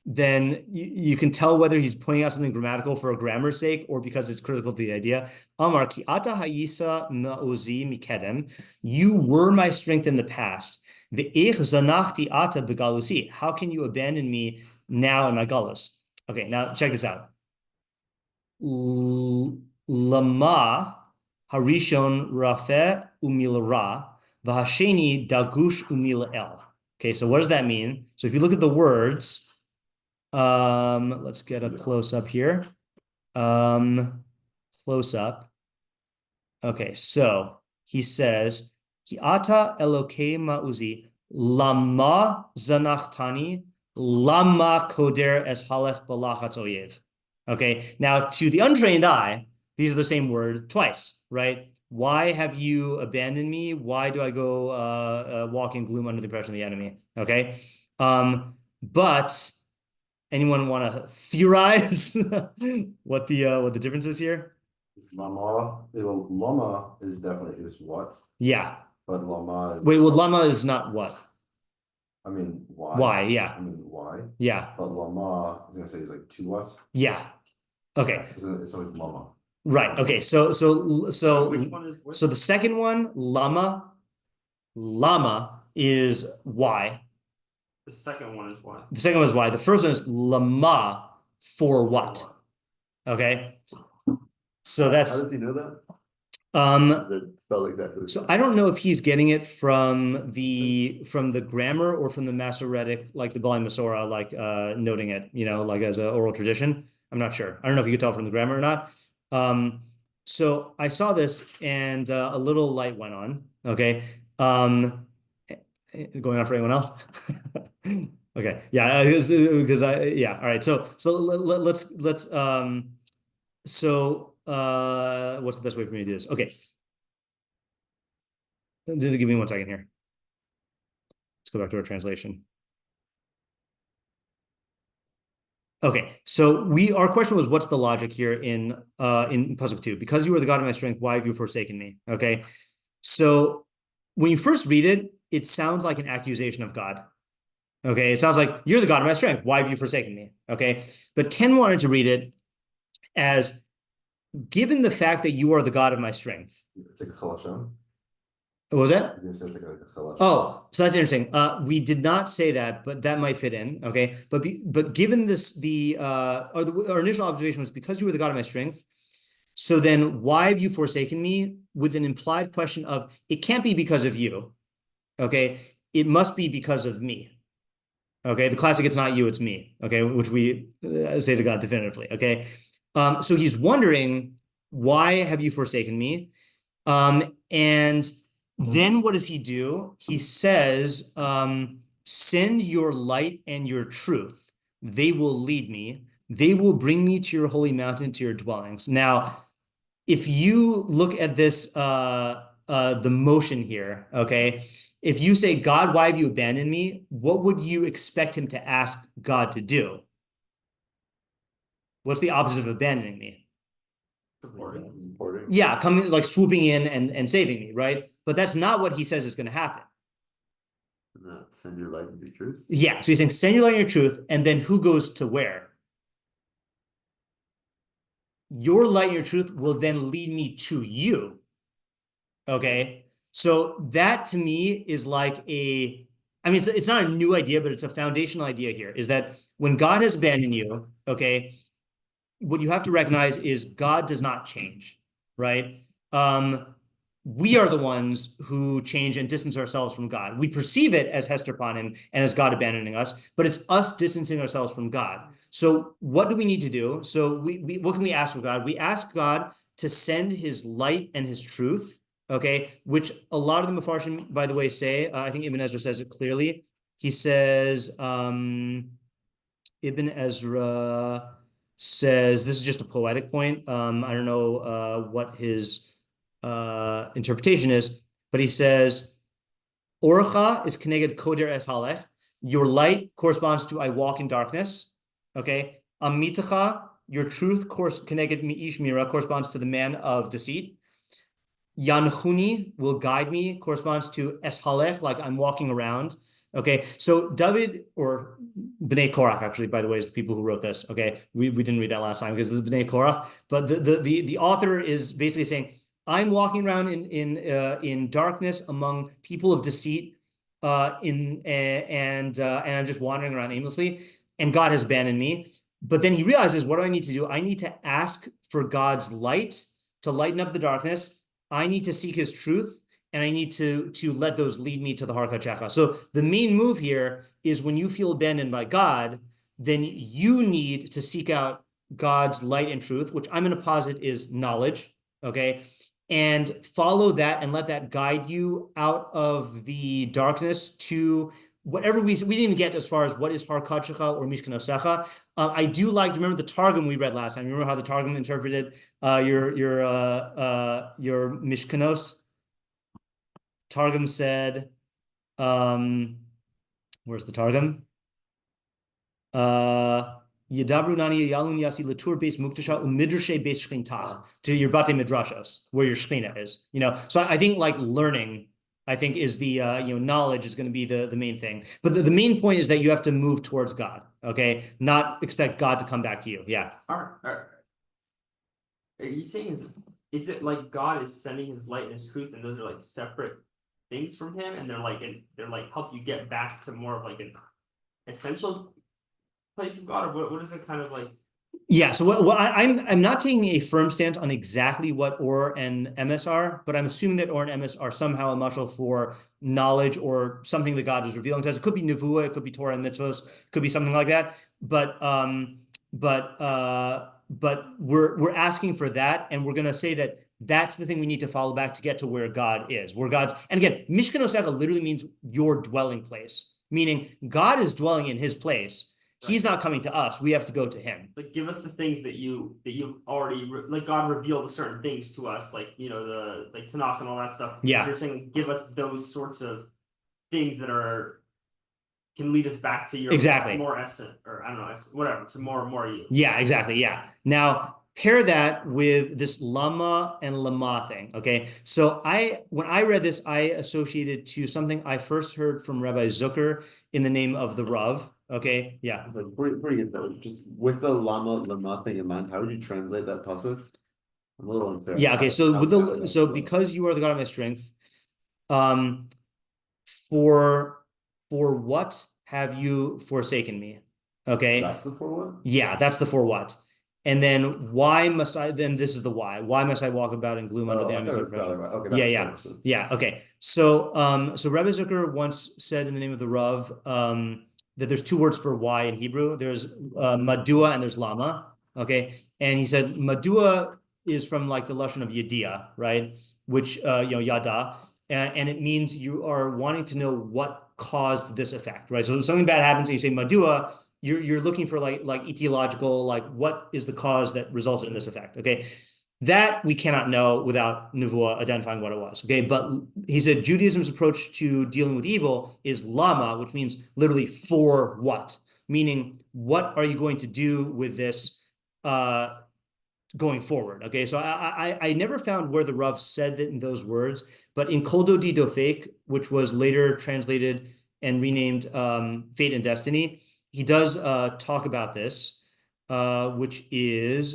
then you can tell whether he's pointing out something grammatical for a grammar's sake or because it's critical to the idea. Amar ki ata hayisa ma'ozi mikedem. You were my strength in the past. Ve'ech zanachti ata begalusi. How can you abandon me now in my galus? Okay, now check this out. Lama harishon rafe umilra v'hasheni dagush umilel. Okay, so what does that mean? So if you look at the words, let's get a close up here. Close up. Okay, so he says, Ki ata Elokei ma'uzi, lama zanachtani, lama koder es halech balachatz oyev. Okay, now to the untrained eye, these are the same word twice, right? Why have you abandoned me? Why do I go walk in gloom under the oppression of the enemy? Okay, but anyone want to theorize what the difference is here? Lama is definitely is what? Yeah. But lama is... Wait, well, lama is not what? I mean, why? Why, yeah. I mean, why? Yeah. But lama, I was going to say, is like to what? Yeah. Okay. It's always lama. Right. Okay. So which one is which? So the second one, lama is why. The second one is why. The second one is why. The first one is lama for what? Okay. So that's... How does he know that? Is it spelled exactly? So I don't know if he's getting it from the grammar or from the Masoretic, like the Bali Masorah, like noting it, like as an oral tradition. I'm not sure. I don't know if you could tell from the grammar or not. So I saw this and a little light went on. Okay. Going on for anyone else? Okay. Yeah. Because yeah. All right. So let's what's the best way for me to do this? Okay. Give me 1 second here. Let's go back to our translation. Okay, so our question was, what's the logic here in Pasuk 2? Because you are the God of my strength, why have you forsaken me? Okay, so when you first read it, it sounds like an accusation of God. Okay, it sounds like, you're the God of my strength, why have you forsaken me? Okay, but Ken wanted to read it as, given the fact that you are the God of my strength. It's like a chalashon. What was that? Oh, so that's interesting. We did not say that, but that might fit in. Okay, but given this, our initial observation was, because you were the God of my strength, so then why have you forsaken me? With an implied question of, it can't be because of you. Okay, it must be because of me. Okay, the classic, it's not you, it's me. Okay, which we say to God definitively. Okay, so he's wondering, why have you forsaken me? And then what does he do? He says, send your light and your truth. They will lead me. They will bring me to your holy mountain, to your dwellings. Now, if you look at this, the motion here, okay, if you say, God, why have you abandoned me? What would you expect him to ask God to do? What's the opposite of abandoning me? Supporting. Yeah, coming, like swooping in and saving me, right? But that's not what he says is going to happen. Send your light and your truth. Yeah, so he's saying, send your light and your truth, and then who goes to where? Your light and your truth will then lead me to you. Okay, so that to me is like I mean, it's not a new idea, but it's a foundational idea here, is that when God has abandoned you, okay, what you have to recognize is God does not change, right? We are the ones who change and distance ourselves from God. We perceive it as Hester upon him and as God abandoning us, but it's us distancing ourselves from God. So what do we need to do? So what can we ask for God? We ask God to send his light and his truth, okay, which a lot of the Mefarshim, by the way, say, I think Ibn Ezra says it clearly. He says, Ibn Ezra says, this is just a poetic point. I don't know what his interpretation is, but he says, Orcha is keneged koder es halech. Your light corresponds to I walk in darkness. Okay. Amitacha, your truth keneged mi'ish mira, corresponds to the man of deceit. Yanchuni will guide me, corresponds to es halech, like I'm walking around. Okay, so David, or Bnei Korach, actually, by the way, is the people who wrote this. Okay, we didn't read that last time because this is Bnei Korach, but the author is basically saying, I'm walking around in darkness among people of deceit, and I'm just wandering around aimlessly, and God has abandoned me. But then he realizes, what do I need to do? I need to ask for God's light to lighten up the darkness. I need to seek his truth. And I need to let those lead me to the Har Kachecha. So the main move here is when you feel abandoned by God, then you need to seek out God's light and truth, which I'm going to posit is knowledge, okay? And follow that and let that guide you out of the darkness to whatever we didn't even get as far as what is Har Kachecha or Mishkanosecha. I do like, remember the Targum we read last time? Remember how the Targum interpreted your Mishkanos? Targum said, where's the Targum? Yadabru nani yalun yasi latur beis muktasha umidrashe beis shchintach, to your bate midrashos, where your shchina is. You know, so I think like learning, I think is the knowledge is going to be the main thing. But the main point is that you have to move towards God. Okay, not expect God to come back to you. Yeah. All right. Are you saying is it like God is sending his light and his truth, and those are like separate things from him, and they're like help you get back to more of like an essential place of God, or what is it kind of like? Yeah, so I'm not taking a firm stance on exactly what Or and MS are, but I'm assuming that Or and MS are somehow a mashal for knowledge or something that God is revealing to us. It could be nevuah, it could be Torah and mitzvos, it could be something like that. But we're asking for that, and we're going to say that that's the thing we need to follow back to get to where God is, where God's, and again, Mishkanosecha literally means your dwelling place, meaning God is dwelling in his place. Right. He's not coming to us. We have to go to him. Like, give us the things that you already, like God revealed certain things to us, like, the Tanakh and all that stuff. Yeah. So you're saying, give us those sorts of things that can lead us back to your more essence, or I don't know, whatever, to more you. Yeah, exactly. Yeah. Now, pair that with this lama and lama thing, okay? So when I read this, I associated to something I first heard from Rabbi Zucker in the name of the Rav, okay? Yeah. Pretty good though. Just with the lama thing in mind, how would you translate that pasuk? I'm a little unfair. Yeah, okay, so because you are the God of my strength, for what have you forsaken me? Okay? That's the for what? Yeah, that's the for what. And then why must I, then this is the why. Why must I walk about in gloom under the okay, yeah. Okay. So Rebbe Zucker once said in the name of the Rav that there's two words for why in Hebrew. There's madua and there's lama. Okay. And he said madua is from like the lashon of yediah, right? Which yada, and it means you are wanting to know what caused this effect, right? So if something bad happens and you say madua, you're looking for like etiological, like what is the cause that resulted in this effect? Okay, that we cannot know without Nevuah identifying what it was. Okay, but he said Judaism's approach to dealing with evil is lama, which means literally for what, meaning what are you going to do with this going forward? Okay, so I never found where the Rav said that in those words, but in Kol Dodi Dofek, which was later translated and renamed Fate and Destiny, he does talk about this, which is,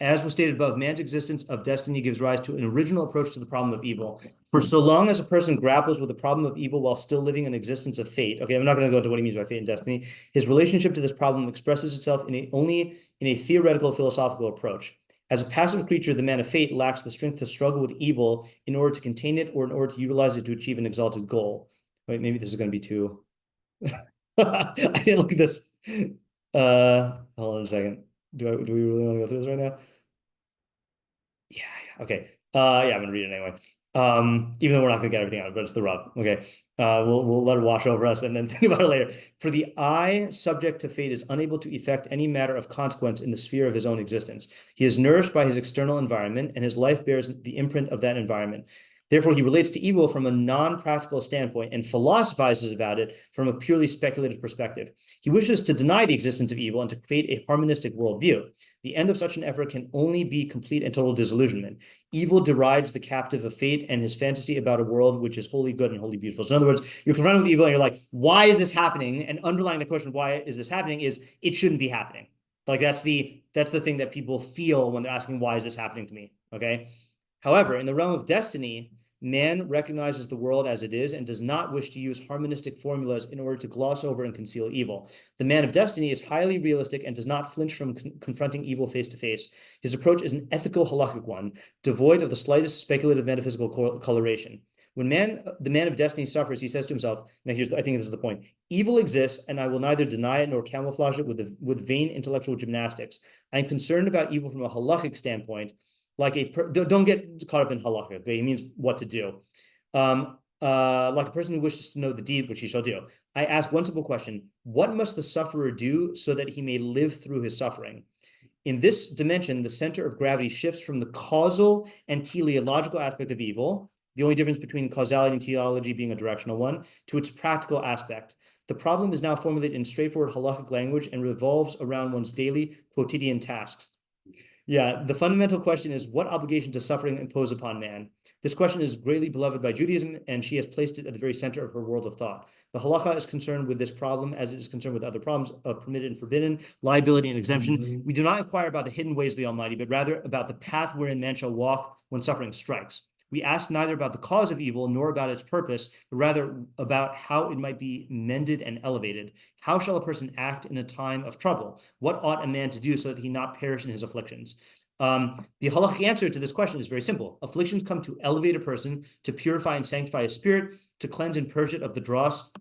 as was stated above, man's existence of destiny gives rise to an original approach to the problem of evil. For so long as a person grapples with the problem of evil while still living an existence of fate, okay, I'm not going to go into what he means by fate and destiny, his relationship to this problem expresses itself only in a theoretical philosophical approach. As a passive creature, the man of fate lacks the strength to struggle with evil in order to contain it or in order to utilize it to achieve an exalted goal. Wait, maybe this is going to be too... I didn't look at this. Hold on a second. Do we really want to go through this right now? Yeah. Okay. I'm gonna read it anyway. Even though we're not gonna get everything out, but it's the rub. Okay. We'll let it wash over us and then think about it later. For the I, subject to fate, is unable to effect any matter of consequence in the sphere of his own existence. He is nourished by his external environment, and his life bears the imprint of that environment. Therefore, he relates to evil from a non-practical standpoint and philosophizes about it from a purely speculative perspective. He wishes to deny the existence of evil and to create a harmonistic worldview. The end of such an effort can only be complete and total disillusionment. Evil derides the captive of fate and his fantasy about a world which is wholly good and wholly beautiful. So in other words, you're confronted with evil and you're like, why is this happening? And underlying the question, why is this happening, is it shouldn't be happening. Like that's the thing that people feel when they're asking, why is this happening to me? Okay. However, in the realm of destiny, man recognizes the world as it is and does not wish to use harmonistic formulas in order to gloss over and conceal evil. The man of destiny is highly realistic and does not flinch from confronting evil face to face. His approach is an ethical halakhic one, devoid of the slightest speculative metaphysical coloration. When the man of destiny suffers, he says to himself, now I think this is the point, evil exists and I will neither deny it nor camouflage it with vain intellectual gymnastics. I am concerned about evil from a halakhic standpoint, like don't get caught up in halakha. Okay, it means what to do. Like a person who wishes to know the deed, which he shall do. I ask one simple question: what must the sufferer do so that he may live through his suffering? In this dimension, the center of gravity shifts from the causal and teleological aspect of evil, the only difference between causality and teleology being a directional one, to its practical aspect. The problem is now formulated in straightforward halakhic language and revolves around one's daily quotidian tasks. Yeah, the fundamental question is, what obligation does suffering impose upon man? This question is greatly beloved by Judaism, and she has placed it at the very center of her world of thought. The halakha is concerned with this problem as it is concerned with other problems of permitted and forbidden, liability and exemption. Mm-hmm. We do not inquire about the hidden ways of the Almighty, but rather about the path wherein man shall walk when suffering strikes. We ask neither about the cause of evil nor about its purpose, but rather about how it might be mended and elevated. How shall a person act in a time of trouble? What ought a man to do so that he not perish in his afflictions? The halachic answer to this question is very simple. Afflictions come to elevate a person, to purify and sanctify his spirit, to cleanse and purge it of the dross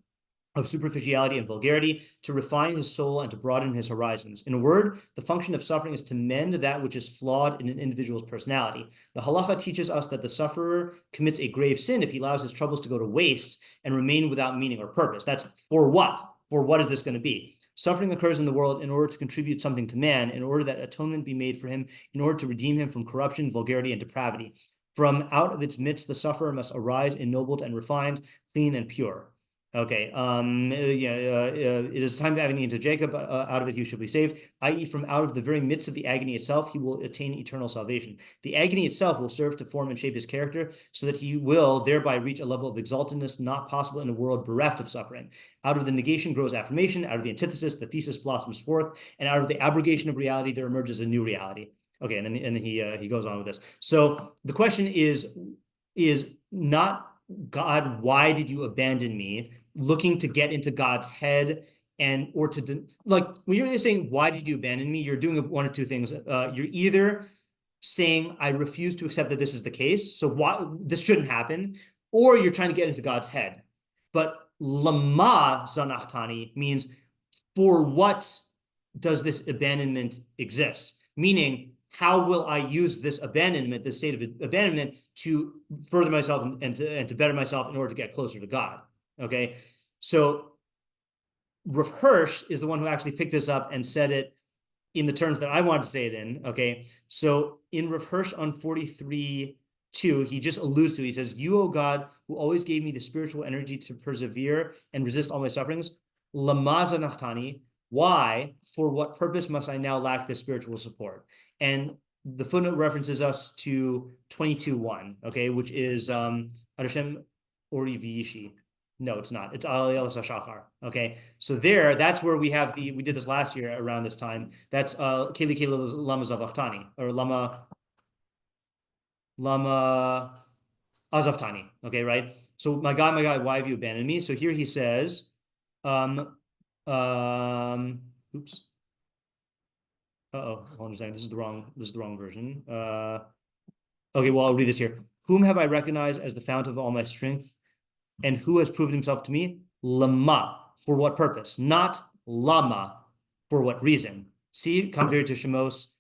of superficiality and vulgarity, to refine his soul and to broaden his horizons. In a word, the function of suffering is to mend that which is flawed in an individual's personality. The halakha teaches us that the sufferer commits a grave sin if he allows his troubles to go to waste and remain without meaning or purpose. That's for what? For what is this going to be? Suffering occurs in the world in order to contribute something to man, in order that atonement be made for him, in order to redeem him from corruption, vulgarity, and depravity. From out of its midst, the sufferer must arise ennobled and refined, clean and pure. Okay, it is time of agony into Jacob, out of it he shall be saved, i.e. from out of the very midst of the agony itself, he will attain eternal salvation. The agony itself will serve to form and shape his character so that he will thereby reach a level of exaltedness not possible in a world bereft of suffering. Out of the negation grows affirmation, out of the antithesis, the thesis blossoms forth, and out of the abrogation of reality, there emerges a new reality. Okay, and then he goes on with this. So the question is not, God, why did you abandon me? Looking to get into God's head or to like when you're saying, why did you abandon me? You're doing one of two things. You're either saying, I refuse to accept that this is the case, so why this shouldn't happen, or you're trying to get into God's head. But lama zanachtani means, for what does this abandonment exist? meaning how will I use this abandonment, this state of abandonment, to further myself and to better myself in order to get closer to God? Okay, so Rav Hirsch is the one who actually picked this up and said it in the terms that I wanted to say it in. Okay, so in Rav Hirsch on 43:2, he just alludes to it. He says, "You, O God, who always gave me the spiritual energy to persevere and resist all my sufferings, lama zanachtani, why, for what purpose must I now lack this spiritual support?" And the footnote references us to 22:1, okay, which is Hashem Rivi. No, it's not. It's Al Shachar. Okay, so that's where we have we did this last year around this time. That's Keli Lama Zavachtani, or Lama Azaftani. Okay, right? So my God, why have you abandoned me? So here he says, oops. Hold on a second. This is the wrong version. Okay, well, I'll read this here. Whom have I recognized as the fount of all my strength? And who has proven himself to me? Lama, for what purpose? Not lama, for what reason? See, contrary to Shemos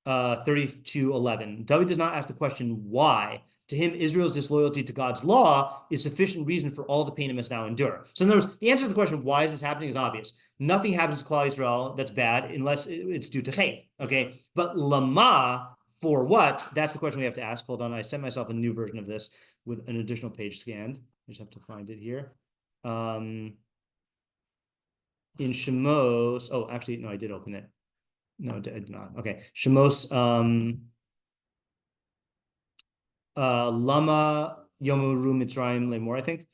32:11. David does not ask the question why. To him, Israel's disloyalty to God's law is sufficient reason for all the pain it must now endure. So in other words, the answer to the question, why is this happening, is obvious. Nothing happens to Klal Yisrael that's bad unless it's due to hate, okay? But lama, for what? That's the question we have to ask. Hold on, I sent myself a new version of this with an additional page scanned. I just have to find it here. In Shemos, oh, actually, no, I did open it. No, I did not. Okay, Shemos, Lama Yomuru Mitzrayim Lemor, I think.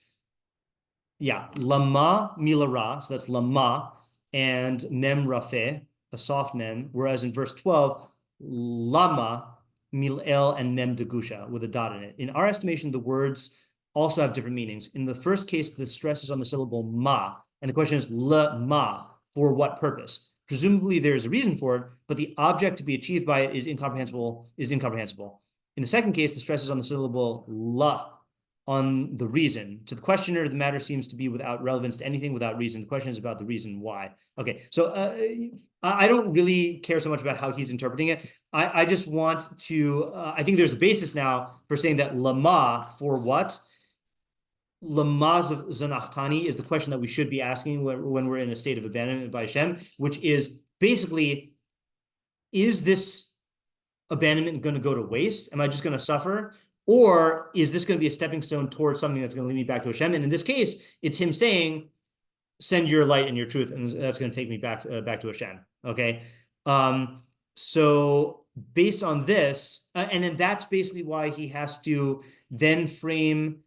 Yeah, Lama Milara, so that's Lama, and Mem Rafeh, a soft mem, whereas in verse 12, Lama Mil'el and Mem Degusha, with a dot in it. In our estimation, the words also have different meanings. In the first case, the stress is on the syllable ma, and the question is ma, for what purpose? Presumably there is a reason for it, but the object to be achieved by it is incomprehensible. In the second case, the stress is on the syllable la, on the reason. To the questioner, the matter seems to be without relevance to anything without reason. The question is about the reason why. Okay, so I don't really care so much about how he's interpreting it. I just want to, I think there's a basis now for saying that lama, for what? Lama zanachtani is the question that we should be asking when we're in a state of abandonment by Hashem, which is basically, is this abandonment going to go to waste? Am I just going to suffer? Or is this going to be a stepping stone towards something that's going to lead me back to Hashem? And in this case, it's him saying, send your light and your truth, and that's going to take me back to Hashem. Okay? So based on this, and then that's basically why he has to then frame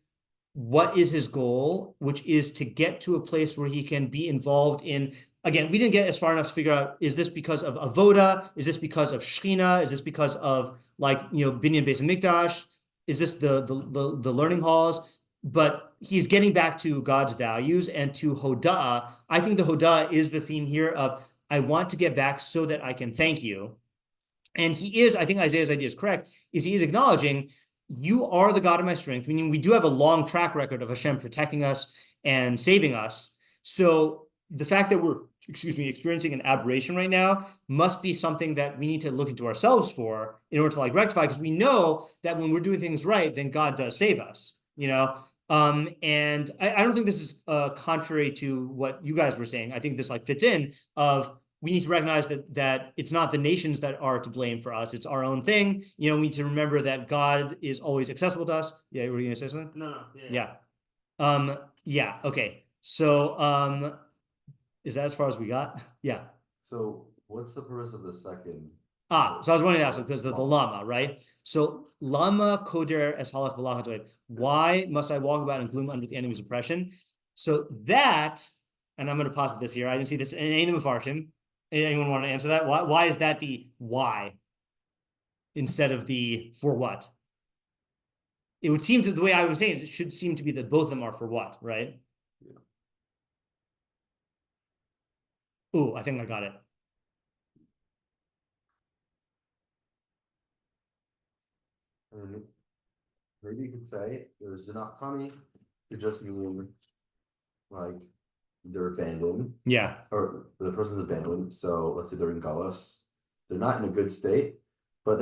what is his goal, which is to get to a place where he can be involved in, again, we didn't get as far enough to figure out, is this because of avoda? Is this because of shechina? Is this because of, like, binyan beis hamikdash? Is this the learning halls? But he's getting back to God's values and to hoda'ah. I think the hoda'ah is the theme here of, I want to get back so that I can thank you. And he is, I think Isaiah's idea is correct, is he is acknowledging, you are the God of my strength, meaning we do have a long track record of Hashem protecting us and saving us. So the fact that we're, experiencing an aberration right now must be something that we need to look into ourselves for in order to rectify, because we know that when we're doing things right, then God does save us, And I don't think this is contrary to what you guys were saying. I think this fits in of, we need to recognize that it's not the nations that are to blame for us. It's our own thing. We need to remember that God is always accessible to us. Yeah, were you going to say something? No. Yeah. Okay. So, is that as far as we got? Yeah. So what's the purpose of the second? So I was wondering that, because of the lama, right? So lama koder es halach b'lachatoy. Why must I walk about in gloom under the enemy's oppression? So that, and I'm going to posit this here. I didn't see this in any of the Mefarshim. Anyone want to answer that? Why is that the why instead of the for what? It would seem to, the way I was saying it should seem to be that both of them are for what, right? Yeah. Ooh, I think I got it. Maybe you could say there's Zanachtani, it just mean they're abandoned. Yeah. Or the person's abandoned. So let's say they're in Galus. they're not in a good state, but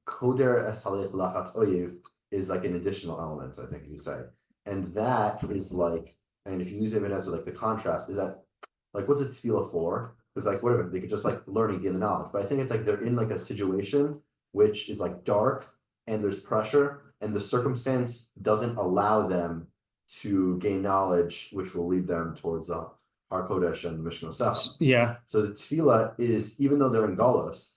koder es halech lachatz oyev is like an additional element, I think you say. And that is like, and if you use it as like the contrast, is that like, what's a tefillah for? Because like, whatever, they could just like learn and gain the knowledge. But I think it's like they're in like a situation which is like dark and there's pressure and the circumstance doesn't allow them to gain knowledge, which will lead them towards Har Kodesh and Mishkan Osef. Yeah. So the tefillah is, even though they're in Galus,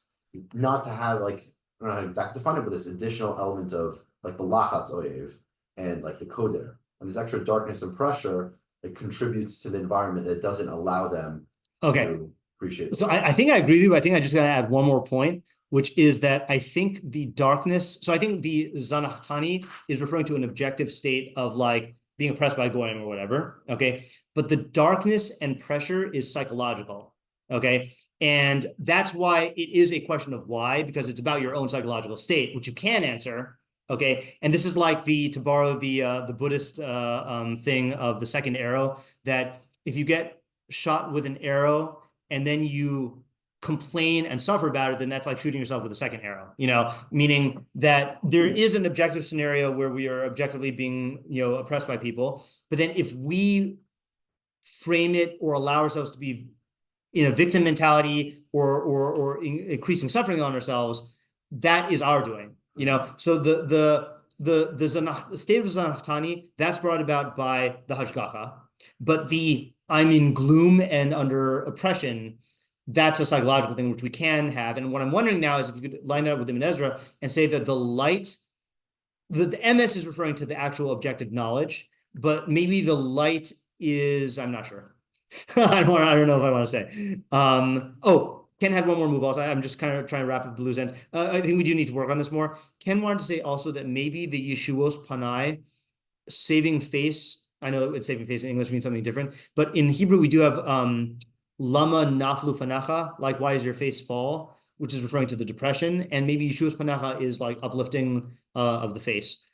not to have like, I don't know how to exactly define it, but this additional element of like the lachatz oyev and like the koder, and this extra darkness and pressure, it contributes to the environment that doesn't allow them to appreciate it. So I think I agree with you. I think I just got to add one more point, which is that I think the darkness, so I think the Zanachtani is referring to an objective state of like being oppressed by goyim or whatever, okay? But the darkness and pressure is psychological, okay? And that's why it is a question of why, because it's about your own psychological state, which you can answer, okay? And this is like to borrow the Buddhist thing of the second arrow, that if you get shot with an arrow and then you complain and suffer about it, then that's like shooting yourself with a second arrow, meaning that there is an objective scenario where we are objectively being, oppressed by people. But then if we frame it or allow ourselves to be in a victim mentality or increasing suffering on ourselves, that is our doing, So the state of Zanachtani, that's brought about by the Hashgacha, but I'm in gloom and under oppression, that's a psychological thing which we can have. And what I'm wondering now is if you could line that up with Ibn Ezra and say that the light, the MS is referring to the actual objective knowledge, but maybe the light is, I'm not sure. I don't know if I want to say. Ken had one more move also. I'm just kind of trying to wrap up the loose ends. I think we do need to work on this more. Ken wanted to say also that maybe the Yeshuos Panai, saving face, I know it's saving face in English means something different, but in Hebrew we do have Lama Naflu Fanacha, like why is your face fall, which is referring to the depression, and maybe Yeshuos Panacha is like uplifting of the face.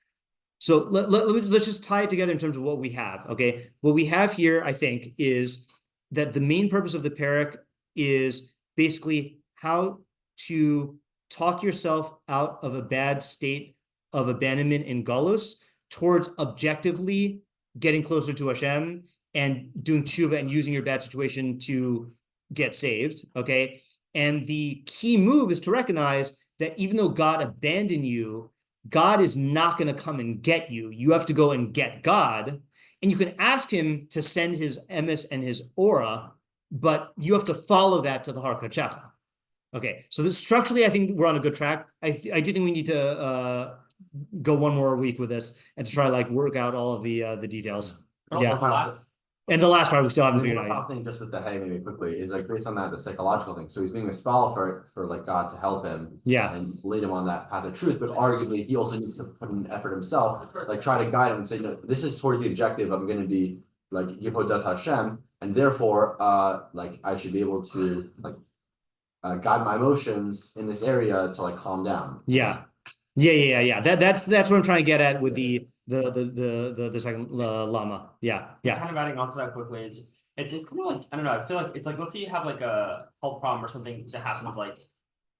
So let's just tie it together in terms of what we have, okay? What we have here, I think, is that the main purpose of the perek is basically how to talk yourself out of a bad state of abandonment in Galus towards objectively getting closer to Hashem and doing tshuva and using your bad situation to get saved, okay? And the key move is to recognize that even though God abandoned you, God is not going to come and get you. You have to go and get God. And you can ask him to send his emes and his aura, but you have to follow that to the Har Kachecha. Okay, so structurally, I think we're on a good track. I do think we need to go one more week with this and to try like work out all of the details. And the last part we still haven't figured out. Thing just with the hay maybe quickly is like based on that, the psychological thing. So he's being misspelled for like God to help him, and lead him on that path of truth. But arguably he also needs to put in effort himself, like try to guide him and say, no, this is towards the objective. I'm going to be like Yehodat Hashem, and therefore, like I should be able to like guide my emotions in this area to like calm down. Yeah. That's what I'm trying to get at with the second llama. Yeah. Kind of adding on to that quickly, it's kind of like, I don't know, I feel like it's like, let's say you have like a health problem or something that happens like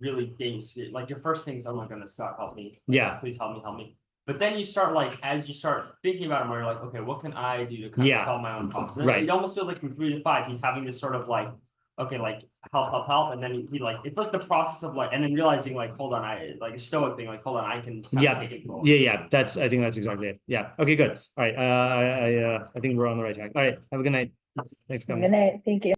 really dangerous, like your first thing is, oh my goodness, God help me. Like, please help me. But then you start like, as you start thinking about it more, you're like, okay, what can I do to kind of solve my own problems? And it almost feels like from 3 to 5, he's having this sort of like, okay, like help, and then he like, it's like the process of like, and then realizing like, hold on, I like a stoic thing, like hold on, I can take it forward. I think that's exactly it. Yeah, okay, good. All right, I think we're on the right track. All right, have a good night. Thanks for coming. Good night, thank you.